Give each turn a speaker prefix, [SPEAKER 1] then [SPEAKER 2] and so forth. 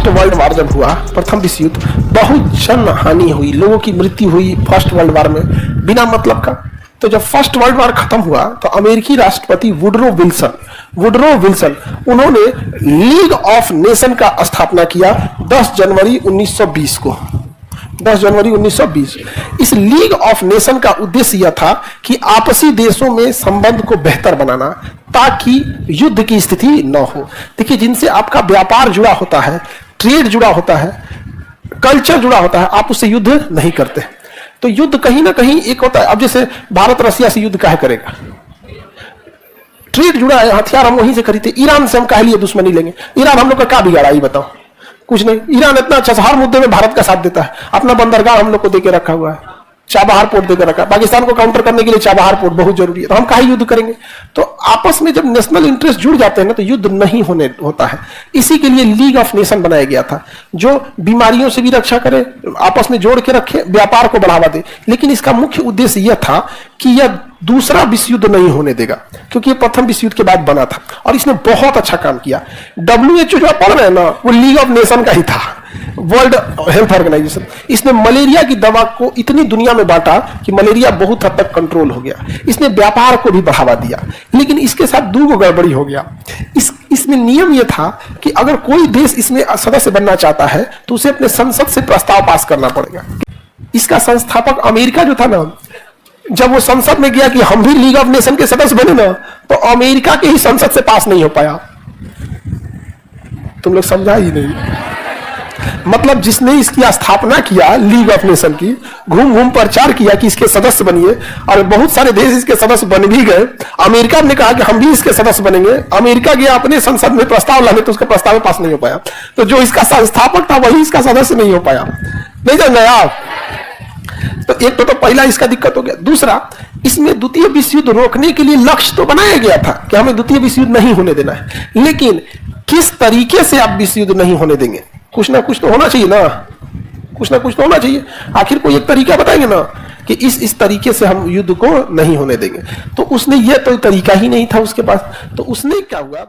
[SPEAKER 1] First world war जब हुआ, प्रथम विश्व युद्ध, बहुत जन हानि हुई, लोगों की मृत्यु हुई फर्स्ट वर्ल्ड वार में बिना मतलब का। तो जब फर्स्ट वर्ल्ड वार खत्म हुआ तो अमेरिकी राष्ट्रपति वुडरो विल्सन उन्होंने लीग ऑफ नेशन का स्थापना किया 10 जनवरी 1920 को। 10 जनवरी 1920। इस लीग ऑफ नेशन का उद्देश्य यह था कि आपसी देशों में संबंध को बेहतर बनाना ताकि युद्ध की स्थिति न हो। देखिए, जिनसे आपका व्यापार जुड़ा होता है, ट्रेड जुड़ा होता है, कल्चर जुड़ा होता है, आप उससे युद्ध नहीं करते। तो युद्ध कहीं ना कहीं एक होता है। अब जैसे भारत रसिया से युद्ध काहे करेगा? ट्रेड जुड़ा है, हथियार हम वहीं से खरीदते। ईरान से हम काहे लिए दुश्मनी लेंगे? ईरान हम लोग का क्या बिगाड़ा, ये बताओ? कुछ नहीं। ईरान इतना अच्छा हर मुद्दे में भारत का साथ देता है। अपना बंदरगाह हम लोग को देके रखा हुआ है, चाबहार पोर्ट देकर रखा है। पाकिस्तान को काउंटर करने के लिए चाबहार पोर्ट बहुत जरूरी है। तो हम काहे युद्ध करेंगे? तो आपस में जब नेशनल इंटरेस्ट जुड़ जाते हैं ना, तो युद्ध नहीं होता है। इसी के लिए लीग ऑफ नेशन बनाया गया था, जो बीमारियों से भी रक्षा करे, आपस में जोड़ के रखे, व्यापार को बढ़ावा दे। लेकिन इसका मुख्य उद्देश्य यह था कि यह दूसरा विश्व युद्ध नहीं होने देगा, क्योंकि यह प्रथम विश्व युद्ध के बाद बना था और इसने बहुत अच्छा काम किया। WHO जो आप पढ़ रहे हैं ना, वो लीग ऑफ नेशन का ही था, वर्ल्ड हेल्थ ऑर्गेनाइजेशन। इसने मलेरिया की दवा को इतनी दुनिया में बांटा कि मलेरिया बहुत हद तक कंट्रोल हो गया। इसने व्यापार को भी बढ़ावा दिया। लेकिन इसके साथ दो गड़बड़ी हो गया। इसमें नियम यह था कि अगर कोई देश इसमें सदस्य बनना चाहता है तो उसे अपने संसद से प्रस्ताव पास करना पड़ेगा। इसका संस्थापक अमेरिका जो था ना, जब वो संसद में गया कि हम भी लीग ऑफ नेशन के सदस्य बने ना, तो अमेरिका के ही संसद से पास नहीं हो पाया। तुम लोग समझा ही नहीं। मतलब जिसने इसकी स्थापना किया लीग ऑफ नेशन की, घूम घूम प्रचार किया कि इसके सदस्य बनिए, और बहुत सारे देश इसके सदस्य बन भी गए। अमेरिका ने कहा कि हम भी इसके सदस्य बनेंगे। अमेरिका गया अपने संसद में प्रस्ताव लाने, तो उसका प्रस्ताव पास नहीं हो पाया। तो जो इसका संस्थापक था वही इसका सदस्य नहीं हो पाया। नहीं जान रहे आप? तो एक तो पहला इसका दिक्कत हो गया। दूसरा, इसमें द्वितीय विश्व युद्ध रोकने के लिए लक्ष्य तो बनाया गया था कि हमें द्वितीय विश्व युद्ध नहीं होने देना है, लेकिन किस तरीके से आप विश्व युद्ध नहीं होने देंगे? कुछ ना कुछ तो होना चाहिए ना, कुछ ना कुछ तो होना चाहिए। आखिर कोई एक तरीका बताएंगे ना कि इस तरीके से हम युद्ध को नहीं होने देंगे। तो उसने ये तो तरीका ही नहीं था उसके पास। तो उसने क्या हुआ?